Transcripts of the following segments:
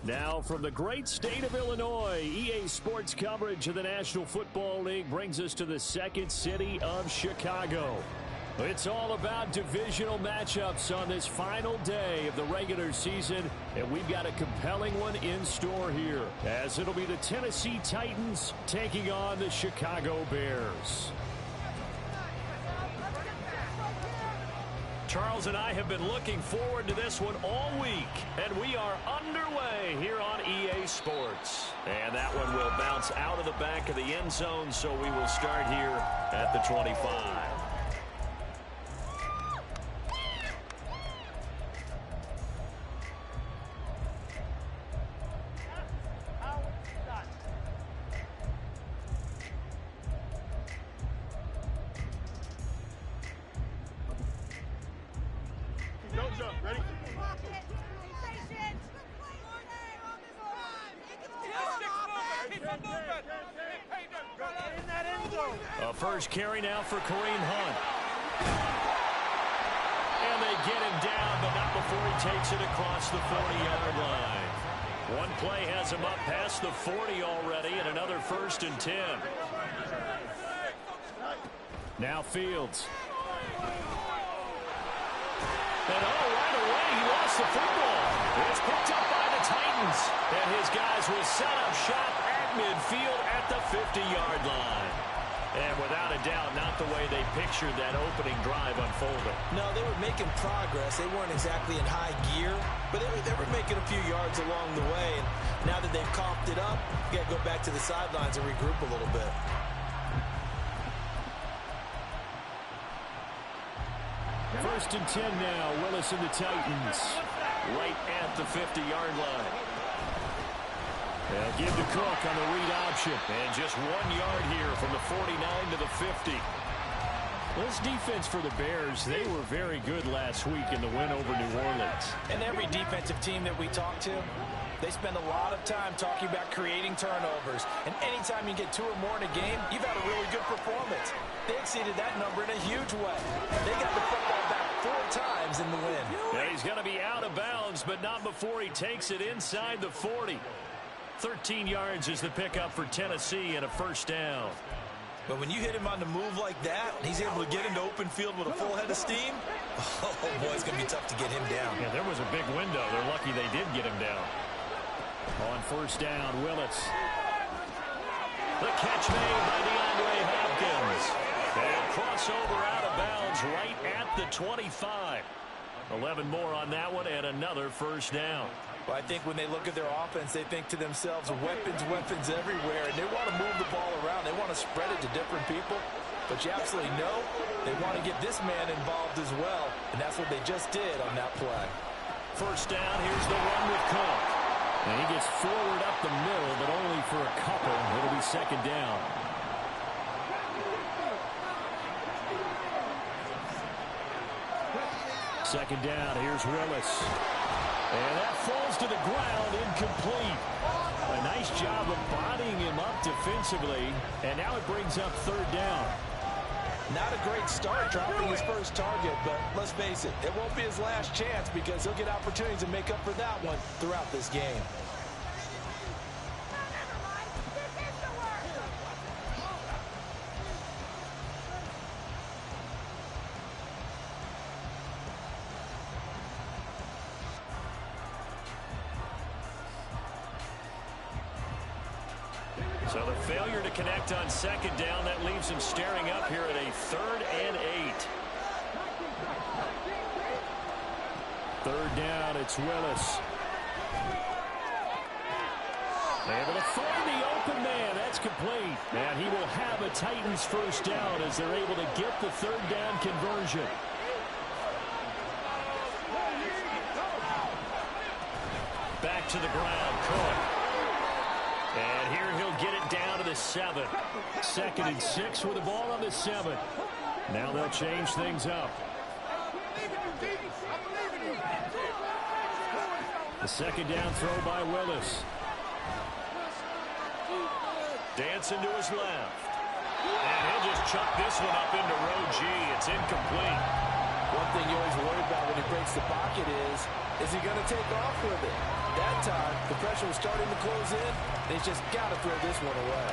Now from the great state of Illinois, EA Sports coverage of the National Football League brings us to the second city of Chicago. It's all about divisional matchups on this final day of the regular season, and we've got a compelling one in store here, as it'll be the Tennessee Titans taking on the Chicago Bears. Charles and I have been looking forward to this one all week, and we are underway here on EA Sports. And that one will bounce out of the back of the end zone, so we will start here at the 25. First carry now for Kareem Hunt. And they get him down, but not before he takes it across the 40-yard line. One play has him up past the 40 already, and another 1st and 10. Now Fields. And right away, he lost the football. It's picked up by the Titans. And his guys will set up shop at midfield at the 50-yard line. And without a doubt, not the way they pictured that opening drive unfolding. No, they were making progress. They weren't exactly in high gear, but they were making a few yards along the way. And now that they've coughed it up, you got to go back to the sidelines and regroup a little bit. First and 10 now. Willis and the Titans right at the 50-yard line. They'll give to Cook on the read option. And just 1 yard here from the 49 to the 50. This defense for the Bears, they were very good last week in the win over New Orleans. And every defensive team that we talk to, they spend a lot of time talking about creating turnovers. And anytime you get 2 or more in a game, you've had a really good performance. They exceeded that number in a huge way. They got the football back 4 times in the win. Yeah, he's going to be out of bounds, but not before he takes it inside the 40. 13 yards is the pickup for Tennessee and a 1st down. But when you hit him on the move like that, he's able to get into open field with a full head of steam, oh boy, it's going to be tough to get him down. Yeah, there was a big window. They're lucky they did get him down. On 1st down, Willis. The catch made by DeAndre Hopkins. And crossover out of bounds right at the 25. 11 more on that one and another 1st down. Well, I think when they look at their offense, they think to themselves, weapons everywhere, and they want to move the ball around. They want to spread it to different people. But you absolutely know they want to get this man involved as well, and that's what they just did on that play. 1st down, here's the run with Cook. And he gets forward up the middle, but only for a couple. It'll be 2nd down. Second down, here's Willis. And that falls to the ground, incomplete. A nice job of bodying him up defensively. And now it brings up 3rd down. Not a great start dropping his first target, but let's face it, it won't be his last chance because he'll get opportunities to make up for that one throughout this game. So the failure to connect on 2nd down, that leaves him staring up here at a 3rd and 8. 3rd down, it's Willis. Able to find the open man. That's complete. And he will have a Titans 1st down as they're able to get the 3rd down conversion. Back to the ground, Cook. And here he'll get it down to the 7. 2nd and 6 with the ball on the 7. Now they'll change things up. The 2nd down throw by Willis. Dancing to his left. And he'll just chuck this one up into row G. It's incomplete. One thing you always worry about when he breaks the pocket is he going to take off with it? That time, the pressure was starting to close in. They just got to throw this one away.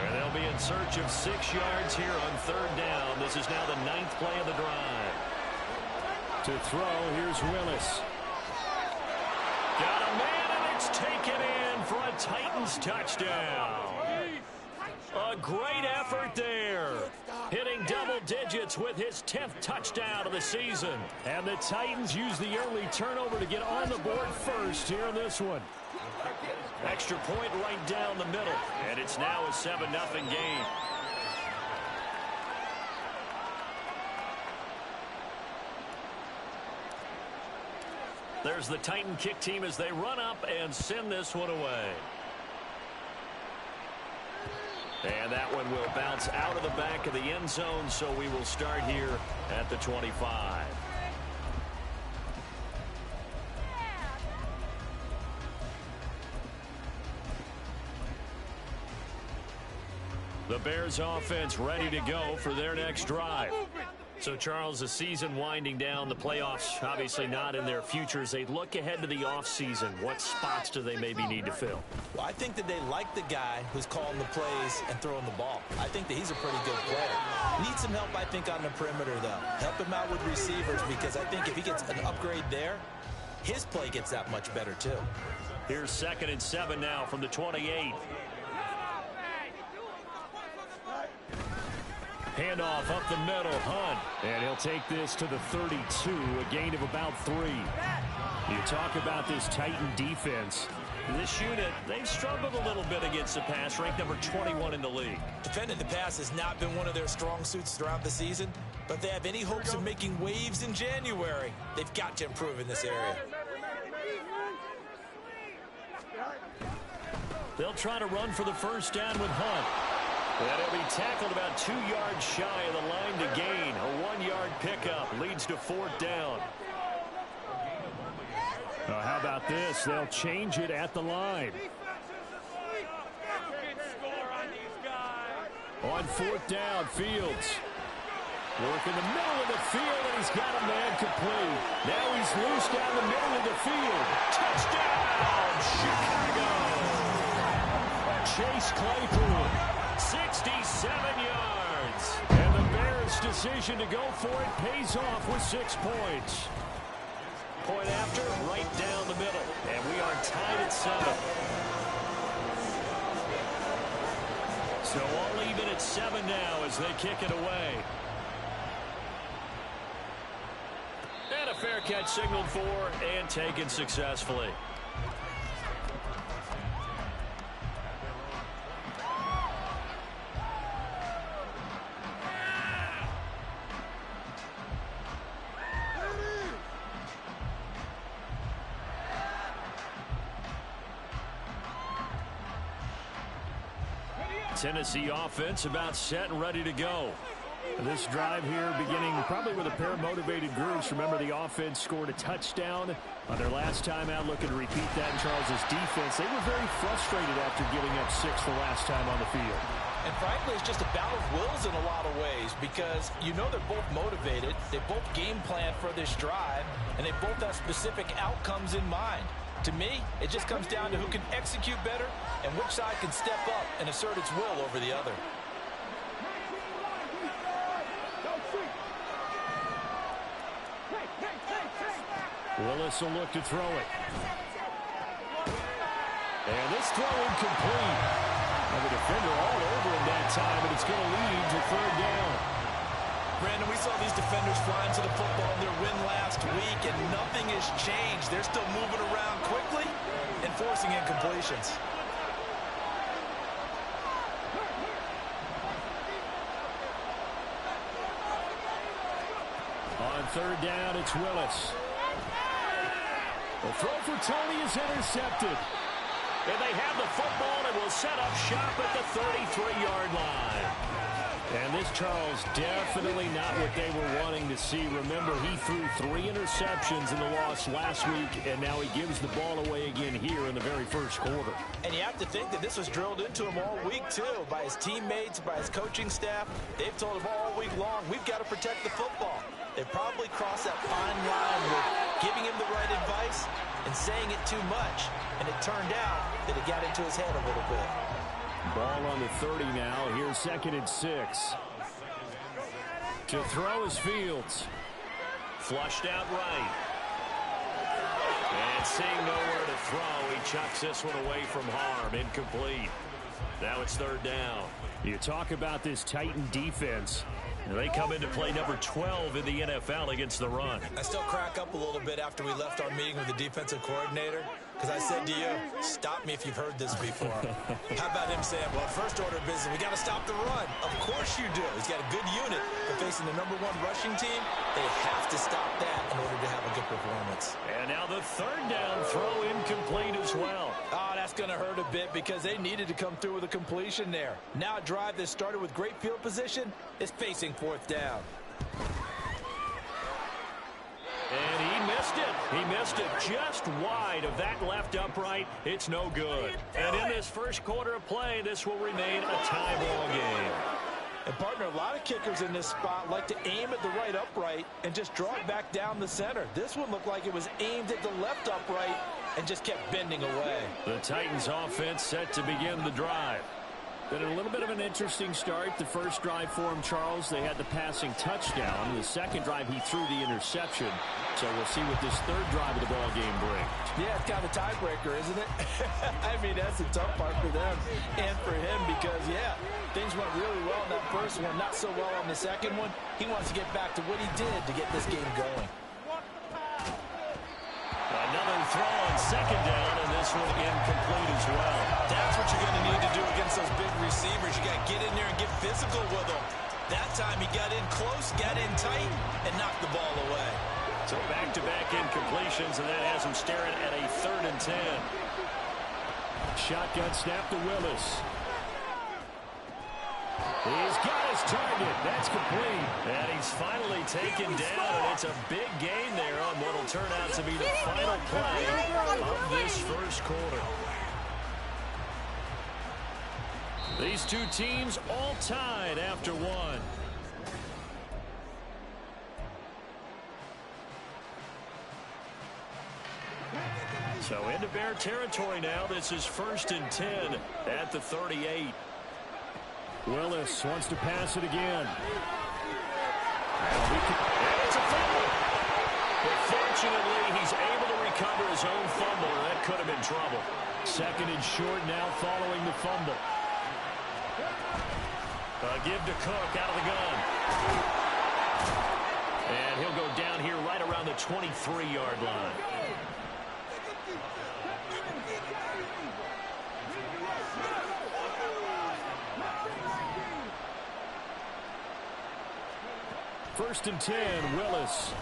And they'll be in search of 6 yards here on 3rd down. This is now the 9th play of the drive. To throw, here's Willis. Got a man, and it's taken in for a Titans touchdown. A great effort there. Hitting double digits with his 10th touchdown of the season. And the Titans use the early turnover to get on the board first here in this one. Extra point right down the middle. And it's now a 7-0 game. There's the Titan kick team as they run up and send this one away. And that one will bounce out of the back of the end zone, so we will start here at the 25. The Bears offense ready to go for their next drive. So, Charles, the season winding down, the playoffs obviously not in their futures. They look ahead to the offseason. What spots do they maybe need to fill? Well, I think that they like the guy who's calling the plays and throwing the ball. I think that he's a pretty good player. Needs some help, I think, on the perimeter, though. Help him out with receivers, because I think if he gets an upgrade there, his play gets that much better, too. Here's 2nd and 7 now from the 28. Handoff up the middle, Hunt. And he'll take this to the 32, a gain of about 3. You talk about this Titan defense. This unit, they've struggled a little bit against the pass, ranked number 21 in the league. Defending the pass has not been one of their strong suits throughout the season, but if they have any hopes of making waves in January, they've got to improve in this area. They'll try to run for the first down with Hunt. And he'll be tackled about 2 yards shy of the line to gain. A 1-yard pickup leads to 4th down. How about this? They'll change it at the line. On 4th down, Fields. Work in the middle of the field, and he's got a man complete. Now he's loose down the middle of the field. Touchdown, Chicago! Chase Claypool. 67 yards. And the Bears' decision to go for it pays off with 6 points. Point after, right down the middle. And we are tied at 7. So all even at 7 now as they kick it away. And a fair catch signaled for and taken successfully. Tennessee offense about set and ready to go. This drive here beginning probably with a pair of motivated groups. Remember, the offense scored a touchdown on their last time out. Looking to repeat that in Charles's defense. They were very frustrated after giving up 6 the last time on the field. And frankly, it's just a battle of wills in a lot of ways, because you know they're both motivated. They both game plan for this drive, and they both have specific outcomes in mind. To me, it just comes down to who can execute better and which side can step up and assert its will over the other. Willis will look to throw it. And this throw incomplete. And the defender all over him that time, and it's going to lead to 3rd down. Brandon, we saw these defenders flying to the football in their win last week, and nothing has changed. They're still moving around quickly and forcing incompletions. On 3rd down, it's Willis. The throw for Tony is intercepted. And they have the football and will set up shop at the 33-yard line. And this, Charles, definitely not what they were wanting to see. Remember, he threw 3 interceptions in the loss last week, and now he gives the ball away again here in the very first quarter. And you have to think that this was drilled into him all week, too, by his teammates, by his coaching staff. They've told him all week long, we've got to protect the football. They probably crossed that fine line with giving him the right advice and saying it too much. And it turned out that it got into his head a little bit. Ball on the 30 now. Here's 2nd and 6. To throw is Fields. Flushed out right. And seeing nowhere to throw, he chucks this one away from harm. Incomplete. Now it's 3rd down. You talk about this Titan defense. They come into play number 12 in the NFL against the run. I still crack up a little bit after we left our meeting with the defensive coordinator, because I said to you, stop me if you've heard this before. How about him saying, well, first order of business, we got to stop the run. Of course you do. He's got a good unit, but facing the number 1 rushing team, they have to stop that in order to have a good performance. And now the 3rd down throw incomplete as well. Oh, that's going to hurt a bit because they needed to come through with a completion there. Now a drive that started with great field position is facing 4th down. And he missed it. He missed it just wide of that left upright. It's no good. And in this first quarter of play, this will remain a tie ball game. And, partner, a lot of kickers in this spot like to aim at the right upright and just draw it back down the center. This one looked like it was aimed at the left upright and just kept bending away. The Titans offense set to begin the drive. Been a little bit of an interesting start. The first drive for him, Charles, they had the passing touchdown. The second drive, he threw the interception. So we'll see what this 3rd drive of the ball game brings. Yeah, it's kind of a tiebreaker, isn't it? I mean, that's the tough part for them and for him because, yeah, things went really well in that first one, not so well on the second one. He wants to get back to what he did to get this game going. Another throw on 2nd down, and this one incomplete as well. That's what you're going to need to do against those big receivers. You got to get in there and get physical with them. That time he got in close, got in tight, and knocked the ball away. So back-to-back incompletions, and that has him staring at a 3rd and 10. Shotgun snap to Willis. He's got his target. That's complete. And he's finally taken down, and it's a big gain there on what will turn out to be the final play of this first quarter. These two teams all tied after one. So into Bear territory now. This is 1st and 10 at the 38. Willis wants to pass it again. And it's a fumble. But fortunately, he's able to recover his own fumble. That could have been trouble. 2nd and short now following the fumble. Give to Cook out of the gun. And he'll go down here right around the 23-yard line. First and 10, Willis.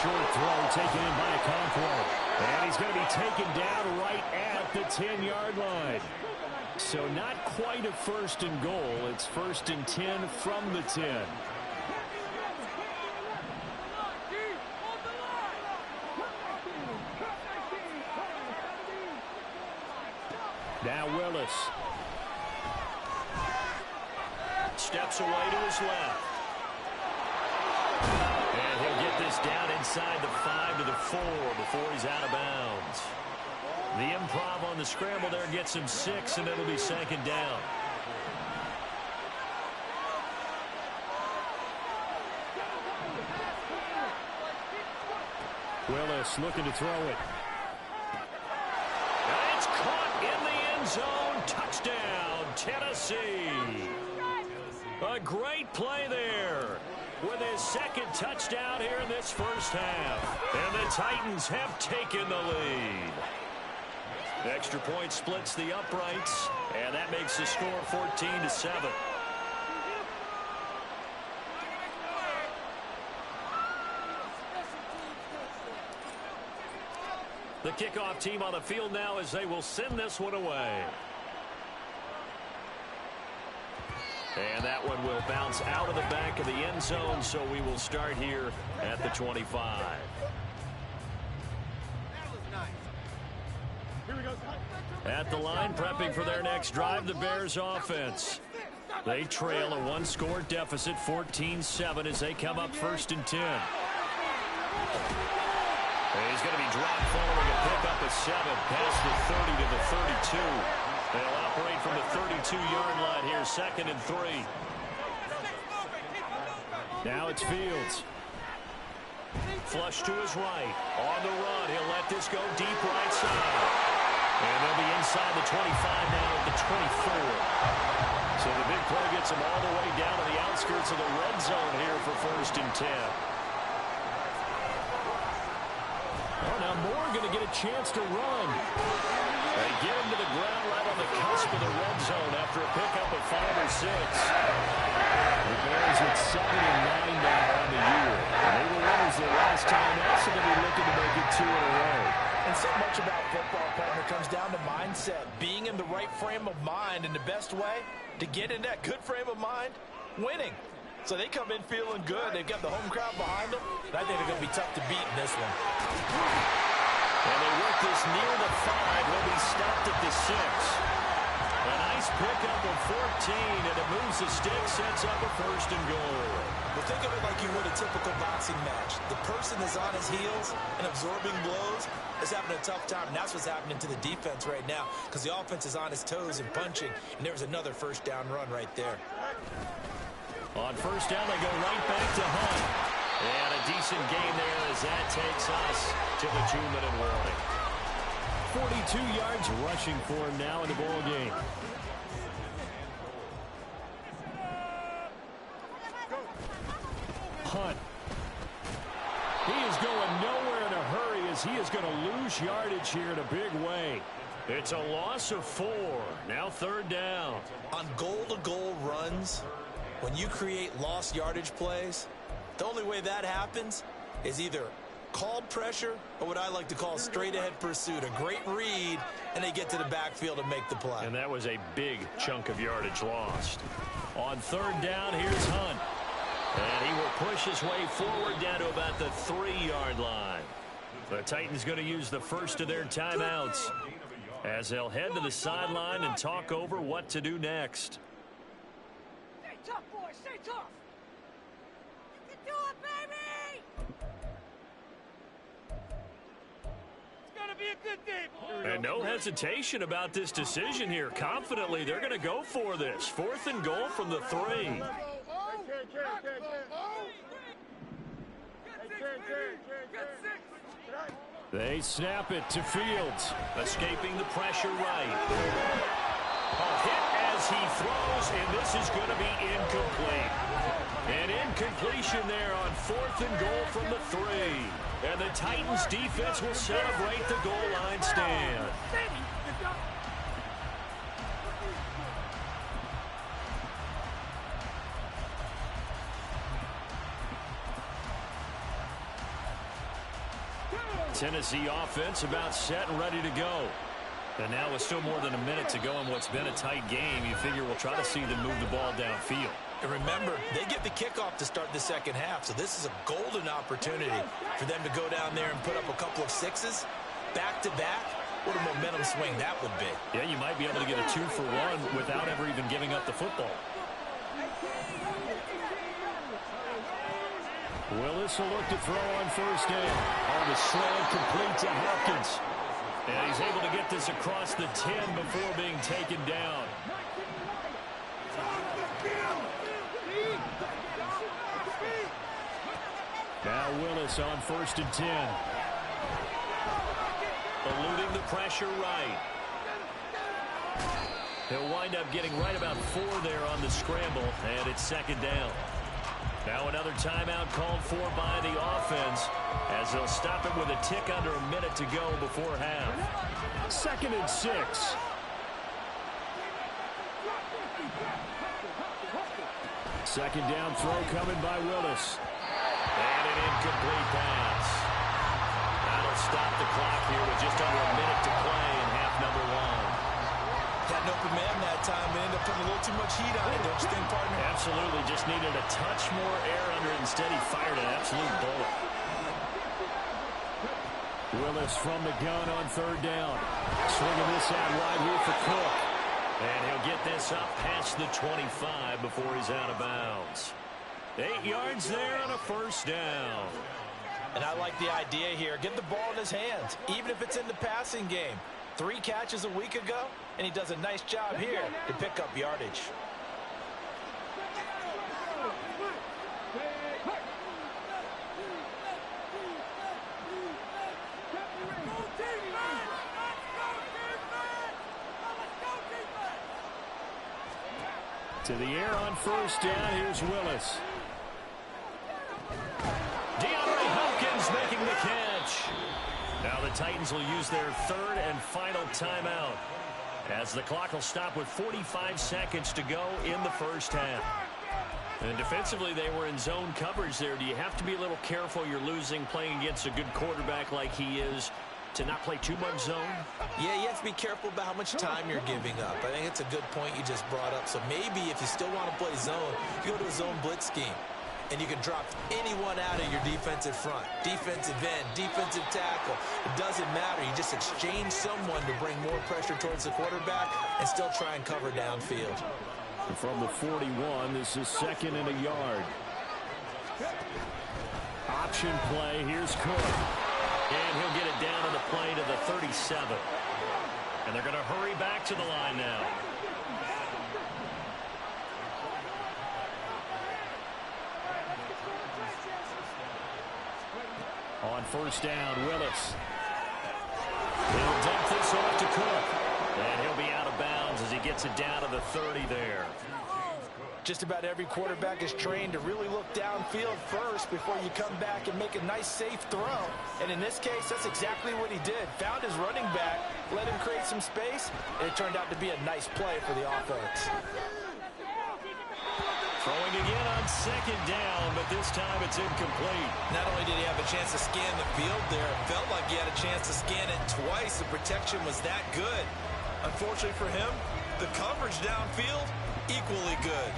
Short throw taken in by Okonkwo. And he's going to be taken down right at the 10-yard line. So not quite a 1st and goal. It's 1st and 10 from the 10. Now Willis. Steps away to his left. And he'll get this down inside the 5 to the 4 before he's out of bounds. The improv on the scramble there gets him 6, and it'll be 2nd down. Willis looking to throw it. And it's caught in the end zone. Touchdown, Tennessee. A great play there with his 2nd touchdown here in this first half. And the Titans have taken the lead. Extra point splits the uprights, and that makes the score 14-7. The kickoff team on the field now as they will send this one away. And that one will bounce out of the back of the end zone, so we will start here at the 25. At the line, prepping for their next drive, the Bears offense. They trail a one-score deficit, 14-7, as they come up 1st and 10. He's going to be dropped following a pickup of 7, past the 30 to the 32. They'll operate from the 32-yard line here, 2nd and 3. Now it's Fields. Flush to his right. On the run, he'll let this go deep right side. And they'll be inside the 25 now at the 24. So the big play gets them all the way down to the outskirts of the red zone here for 1st and 10. Oh, now Moore going to get a chance to run. They get him to the ground right on the cusp of the red zone after a pickup of 5 or 6. The Bears at 7-9 now on the year. And they were winners their last time out, so they'll be looking to make it 2 in a row. And so much about football, partner, comes down to mindset. Being in the right frame of mind, and the best way to get in that good frame of mind, winning. So they come in feeling good. They've got the home crowd behind them. And I think they're going to be tough to beat in this one. And they work this near the 5. He'll be stopped at the 6. A nice pickup of 14, and it moves the stick, sets up a 1st and goal. Well, think of it like you would a typical boxing match. The person that's on his heels and absorbing blows is having a tough time, and that's what's happening to the defense right now, because the offense is on his toes and punching, and there's another 1st down run right there. On 1st down, they go right back to Hunt. And a decent gain there as that takes us to the 2-minute warning. 42 yards rushing for him now in the ball game. Hunt. He is going nowhere in a hurry as he is going to lose yardage here in a big way. It's a loss of 4. Now 3rd down. On goal-to-goal runs, when you create lost yardage plays, the only way that happens is either called pressure or what I like to call straight-ahead pursuit. A great read, and they get to the backfield and make the play. And that was a big chunk of yardage lost. On 3rd down, here's Hunt. And he will push his way forward down to about the 3-yard line. The Titans going to use the first of their timeouts as they'll head to the sideline and talk over what to do next. Stay tough, boys. Stay tough. You can do it, baby. It's going to be a good day, boys. And no hesitation about this decision here. Confidently, they're going to go for this. 4th and goal from the 3. They snap it to Fields, escaping the pressure right. A hit as he throws, and this is going to be incomplete. An incompletion there on 4th and goal from the 3. And the Titans defense will celebrate the goal line stand. Tennessee offense about set and ready to go. And now with still more than a minute to go in what's been a tight game, you figure we'll try to see them move the ball downfield. And remember, they get the kickoff to start the 2nd half, so this is a golden opportunity for them to go down there and put up a couple of 6s back-to-back. What a momentum swing that would be. Yeah, you might be able to get a 2-for-1 without ever even giving up the football. Willis will look to throw on 1st down. On the slant, complete to Hopkins. And he's able to get this across the 10 before being taken down. Now Willis on 1st and 10. Eluding the pressure right. He'll wind up getting right about 4 there on the scramble, and it's 2nd down. Now another timeout called for by the offense as they'll stop it with a tick under a minute to go before half. 2nd and 6. Second down throw coming by Willis. And an incomplete pass. That'll stop the clock here with just under a minute to play in half number 1. Had an open man that time, but ended up putting a little too much heat on it, don't you think, partner? Absolutely. Just needed a touch more air under it. Instead, he fired an absolute bullet. Willis from the gun on third down. Swinging this out wide here for Cook. And he'll get this up past the 25 before he's out of bounds. 8 yards there on a first down. And I like the idea here. Get the ball in his hands, even if it's in the passing game. 3 catches a week ago, and he does a nice job here to pick up yardage. To the air on first down. Here's Willis. DeAndre Hopkins making the catch. Now the Titans will use their third and final timeout, as the clock will stop with 45 seconds to go in the first half. And defensively, they were in zone coverage there. Do you have to be a little careful? You're losing, playing against a good quarterback like he is, to not play too much zone? Yeah, you have to be careful about how much time you're giving up. I think it's a good point you just brought up. So maybe if you still want to play zone, you go to a zone blitz scheme. And you can drop anyone out of your defensive front. Defensive end, defensive tackle. It doesn't matter. You just exchange someone to bring more pressure towards the quarterback and still try and cover downfield. From the 41, this is 2nd and a yard. Option play. Here's Cook. And he'll get it down to the play to the 37. And they're going to hurry back to the line now. On first down, Willis. He'll dump this off to Cook. And he'll be out of bounds as he gets it down to the 30 there. Just about every quarterback is trained to really look downfield first before you come back and make a nice, safe throw. And in this case, that's exactly what he did. Found his running back, let him create some space, and it turned out to be a nice play for the offense. Throwing again on 2nd down, but this time it's incomplete. Not only did he have a chance to scan the field there, it felt like he had a chance to scan it twice. The protection was that good. Unfortunately for him, the coverage downfield, equally good.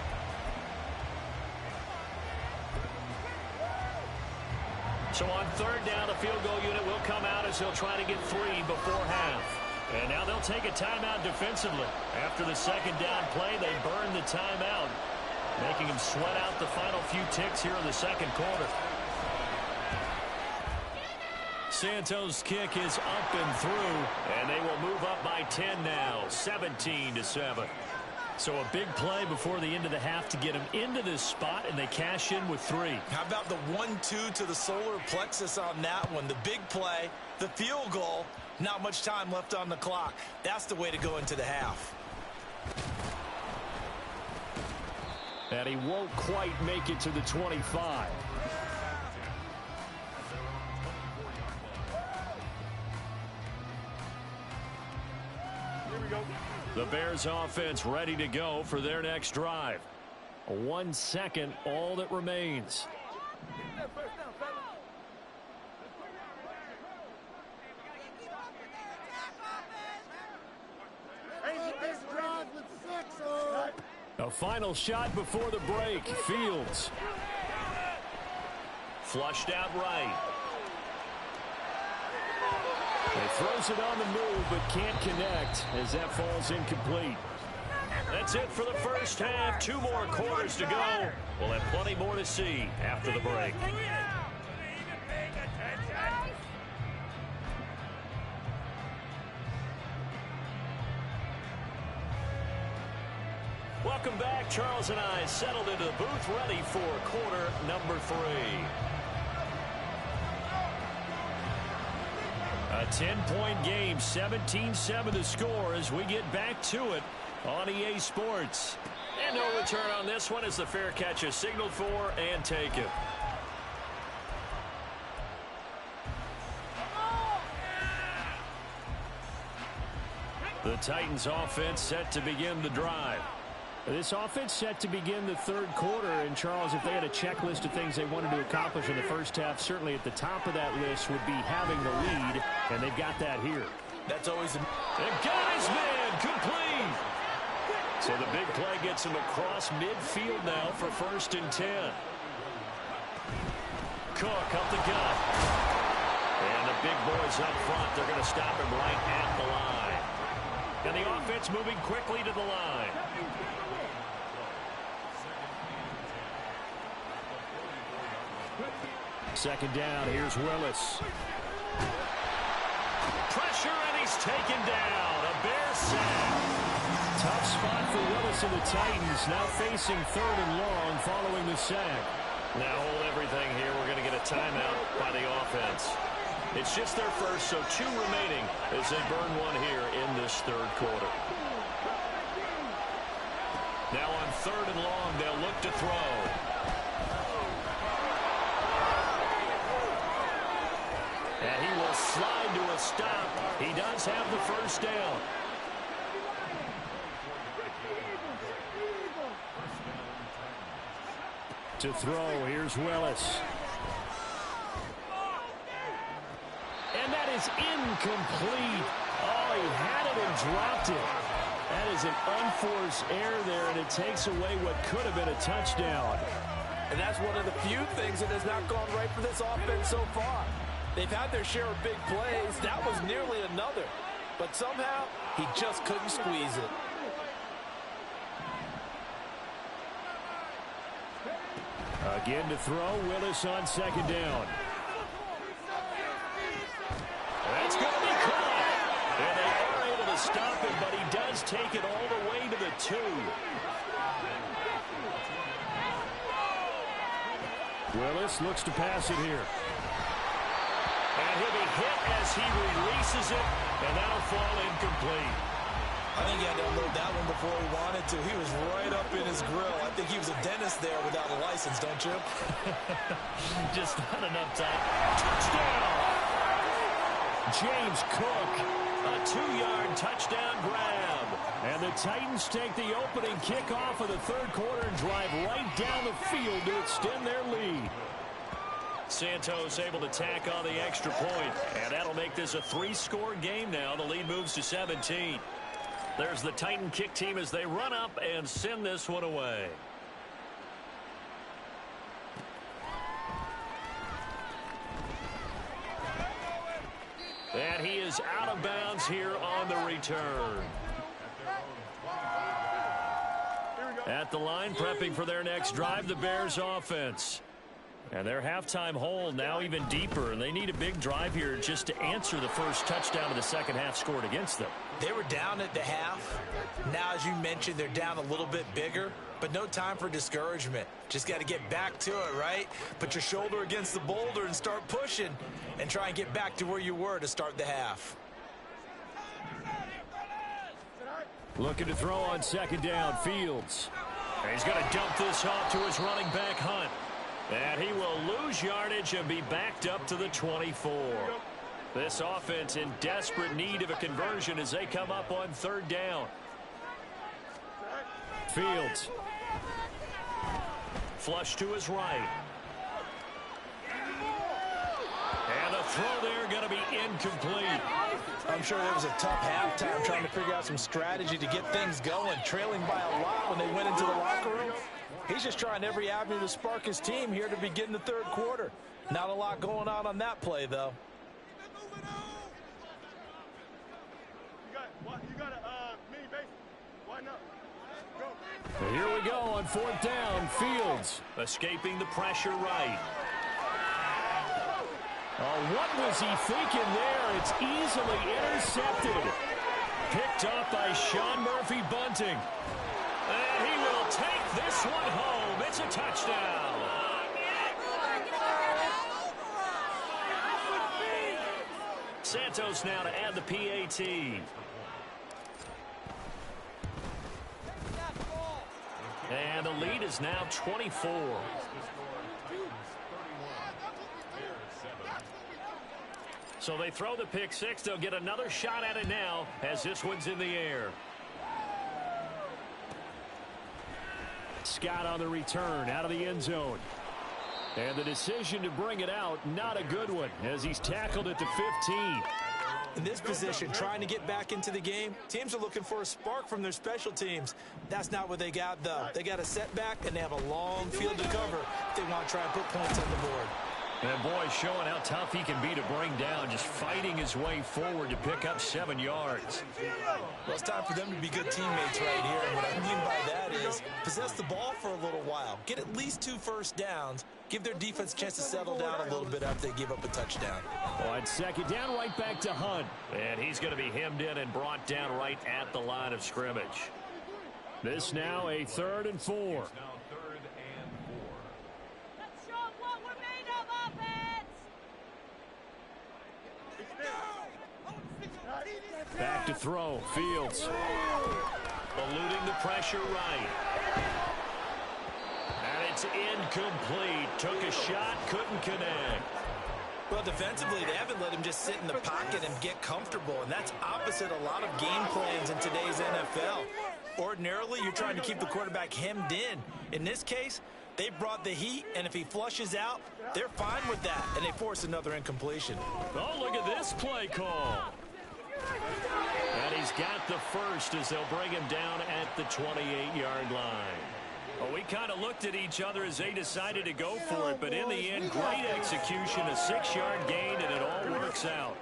So on 3rd down, the field goal unit will come out as he'll try to get 3 before half. And now they'll take a timeout defensively. After the 2nd down play, they burn the timeout, making him sweat out the final few ticks here in the 2nd quarter. Santos' kick is up and through, and they will move up by 10 now, 17-7. So a big play before the end of the half to get him into this spot, and they cash in with 3. How about the 1-2 to the solar plexus on that one? The big play, the field goal, not much time left on the clock. That's the way to go into the half. And he won't quite make it to the 25. Here we go. The Bears offense ready to go for their next drive. 1 second, all that remains. A final shot before the break. Fields. Flushed out right. He throws it on the move, but can't connect as that falls incomplete. That's it for the first half. 2 more quarters to go. We'll have plenty more to see after the break. Welcome back. Charles and I settled into the booth, ready for quarter number 3. A 10-point game, 17-7 to score as we get back to it on EA Sports. And no return on this one as the fair catch is signaled for and taken. The Titans offense set to begin the drive. This offense set to begin the 3rd quarter, and Charles, if they had a checklist of things they wanted to accomplish in the first half, certainly at the top of that list would be having the lead, and they've got that here. That's always a... And got his man complete. So the big play gets him across midfield now for 1st and 10. Cook up the gut. And the big boys up front, they're going to stop him right at the line. And the offense moving quickly to the line. Second down, here's Willis. Pressure, and he's taken down. A Bear sack. Tough spot for Willis and the Titans, now facing 3rd and long following the sack. Now hold everything here. We're going to get a timeout by the offense. It's just their first, so 2 remaining as they burn one here in this 3rd quarter. Now on 3rd and long, they'll look to throw. And he will slide to a stop. He does have the 1st down. To throw, here's Willis. And that is incomplete. Oh, he had it and dropped it. That is an unforced error there, and it takes away what could have been a touchdown. And that's one of the few things that has not gone right for this offense so far. They've had their share of big plays. That was nearly another. But somehow, he just couldn't squeeze it. Again to throw, Willis on 2nd down. That's going to be caught. And they are able to stop him, but he does take it all the way to the 2. Willis looks to pass it here. And he'll be hit as he releases it, and that'll fall incomplete. I think he had to unload that one before he wanted to. He was right up in his grill. I think he was a dentist there without a license, don't you? Just not enough time. Touchdown! James Cook, a 2-yard touchdown grab. And the Titans take the opening kickoff of the 3rd quarter and drive right down the field to extend their lead. Santos able to tack on the extra point, and that'll make this a 3-score game now. The lead moves to 17. There's the Titan kick team as they run up and send this one away. And he is out of bounds here on the return. At the line, prepping for their next drive, the Bears offense. And their halftime hole now even deeper, and they need a big drive here just to answer the first touchdown of the second half scored against them. They were down at the half. Now, as you mentioned, they're down a little bit bigger, but no time for discouragement. Just got to get back to it, right? Put your shoulder against the boulder and start pushing and try and get back to where you were to start the half. Looking to throw on 2nd down, Fields. And he's going to dump this off to his running back, Hunt. And he will lose yardage and be backed up to the 24. This offense in desperate need of a conversion as they come up on 3rd down. Fields. Flush to his right. And the throw there going to be incomplete. I'm sure there was a tough halftime trying to figure out some strategy to get things going, trailing by a lot when they went into the locker room. He's just trying every avenue to spark his team here to begin the 3rd quarter. Not a lot going on that play, though. Here we go on 4th down. Fields escaping the pressure right. Oh, what was he thinking there? It's easily intercepted. Picked up by Sean Murphy Bunting. And he will take this one home. It's a touchdown. Santos now to add the PAT. And the lead is now 24. So they throw the pick 6. They'll get another shot at it now as this one's in the air. Scott on the return out of the end zone. And the decision to bring it out, not a good one, as he's tackled at the 15. In this position, trying to get back into the game, teams are looking for a spark from their special teams. That's not what they got, though. They got a setback, and they have a long field to cover if they want to try and put points on the board. And boy, showing how tough he can be to bring down, just fighting his way forward to pick up 7 yards. Well, it's time for them to be good teammates right here. And what I mean by that is possess the ball for a little while. Get at least 2 first downs. Give their defense a chance to settle down a little bit after they give up a touchdown. On 2nd down, right back to Hunt. And he's going to be hemmed in and brought down right at the line of scrimmage. This now a 3rd and 4. Back to throw. Fields. Eluding the pressure right. And it's incomplete. Took a shot, couldn't connect. Well, defensively, they haven't let him just sit in the pocket and get comfortable, and that's opposite a lot of game plans in today's NFL. Ordinarily, you're trying to keep the quarterback hemmed in. In this case, they brought the heat, and if he flushes out, they're fine with that, and they force another incompletion. Oh, look at this play call. And he's got the first as they'll bring him down at the 28-yard line. Well, we kind of looked at each other as they decided to go for it, but in the end, great execution, a 6-yard gain, and it all works out.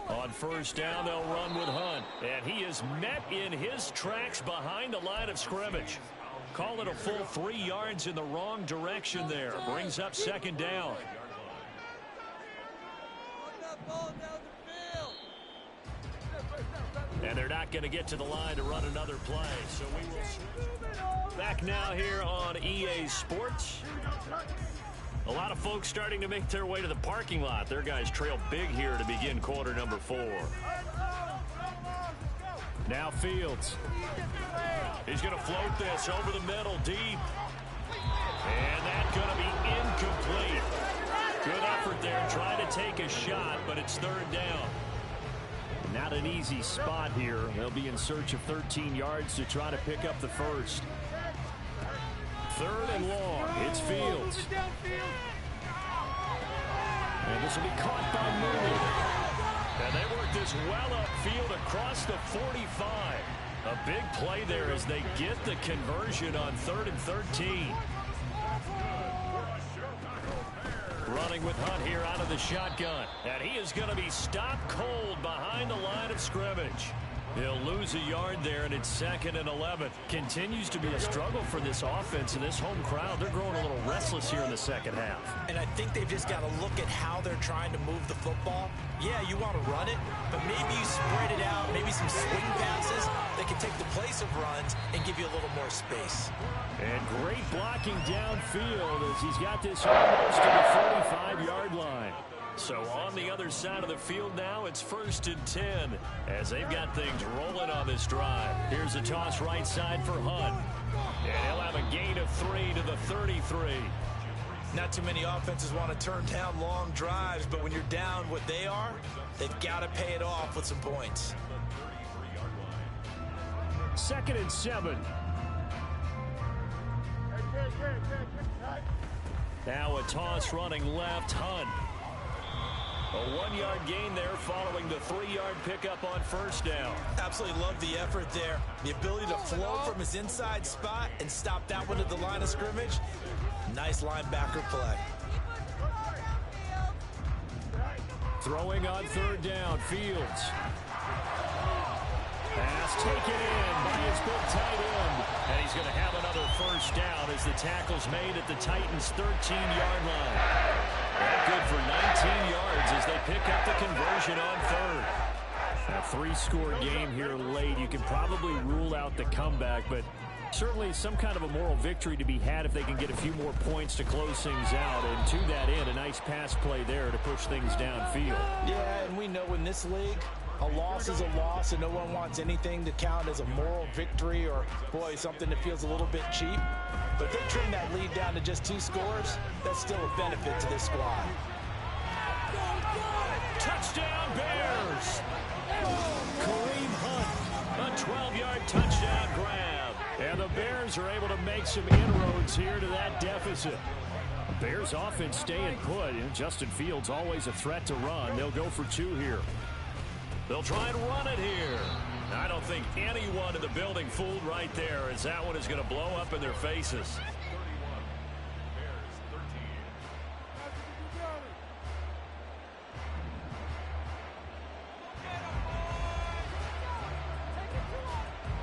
On 1st down, they'll run with Hunt, and he is met in his tracks behind the line of scrimmage. Call it a full 3 yards in the wrong direction there. Brings up 2nd down. And they're not going to get to the line to run another play. So we will back now here on EA Sports. A lot of folks starting to make their way to the parking lot. Their guys trail big here to begin quarter number 4. Now Fields. He's going to float this over the middle deep. And that's going to be incomplete. Good effort there, trying to take a shot, but it's 3rd down. Not an easy spot here. They'll be in search of 13 yards to try to pick up the first. 3rd and long. It's Fields. And this will be caught by Mooney. And they work this well upfield across the 45. A big play there as they get the conversion on 3rd and 13. Running with Hunt here out of the shotgun. And he is going to be stopped cold behind the line of scrimmage. He'll lose a yard there, and it's 2nd and 11. Continues to be a struggle for this offense and this home crowd. They're growing a little restless here in the 2nd half. And I think they've just got to look at how they're trying to move the football. Yeah, you want to run it, but maybe you spread it out, maybe some swing passes that can take the place of runs and give you a little more space. And great blocking downfield as he's got this almost to the 45-yard line. So on the other side of the field now, it's 1st and 10 as they've got things rolling on this drive. Here's a toss right side for Hunt. And he'll have a gain of 3 to the 33. Not too many offenses want to turn down long drives, but when you're down what they are, they've got to pay it off with some points. 2nd and 7. Now a toss running left, Hunt. A 1-yard gain there following the 3-yard pickup on 1st down. Absolutely love the effort there. The ability to flow from his inside spot and stop that one at the line of scrimmage. Nice linebacker play. Throwing on 3rd down, Fields. Pass taken in by his big tight end. And he's going to have another 1st down as the tackle's made at the Titans' 13-yard line. And good for 19 yards as they pick up the conversion on 3rd. A 3-score game here late. You can probably rule out the comeback, but certainly some kind of a moral victory to be had if they can get a few more points to close things out. And to that end, a nice pass play there to push things downfield. Yeah, and we know in this league, a loss is a loss, and no one wants anything to count as a moral victory or, boy, something that feels a little bit cheap. But if they trim that lead down to just 2 scores, that's still a benefit to this squad. Touchdown, Bears! Kareem Hunt, a 12-yard touchdown grab. And the Bears are able to make some inroads here to that deficit. Bears offense staying put. Justin Fields always a threat to run. They'll go for 2 here. They'll try and run it here. I don't think anyone in the building fooled right there, as that one is going to blow up in their faces.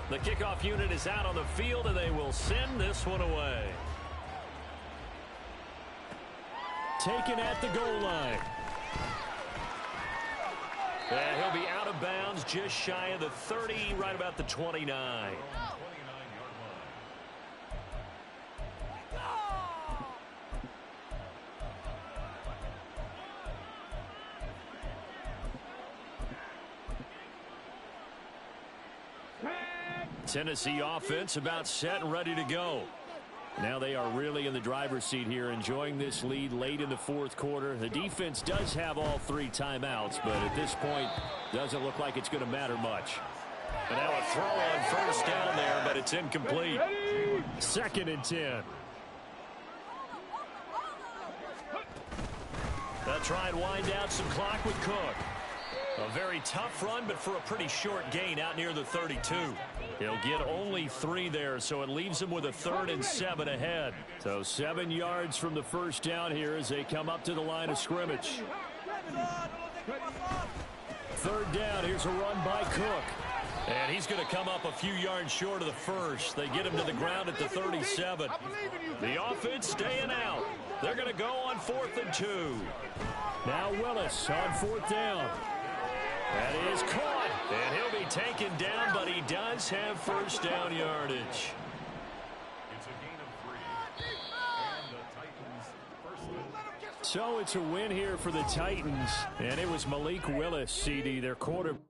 The kickoff unit is out on the field, and they will send this one away. Taken at the goal line. And he'll be out of bounds just shy of the 30, right about the 29. Tennessee offense about set and ready to go. Now they are really in the driver's seat here, enjoying this lead late in the 4th quarter. The defense does have all 3 timeouts, but at this point, doesn't look like it's going to matter much. And now a throw on first down there, but it's incomplete. 2nd and 10. They'll try and wind out some clock with Cook. A very tough run, but for a pretty short gain out near the 32. He'll get only 3 there, so it leaves him with a 3rd and 7 ahead. So 7 yards from the first down here as they come up to the line of scrimmage. 3rd down, here's a run by Cook. And he's going to come up a few yards short of the first. They get him to the ground at the 37. The offense staying out. They're going to go on 4th and 2. Now Willis on 4th down. That is caught, and he'll be taken down, but he does have first down yardage. It's a gain of 3, and the Titans first. So it's a win here for the Titans, and it was Malik Willis, CD, their quarterback.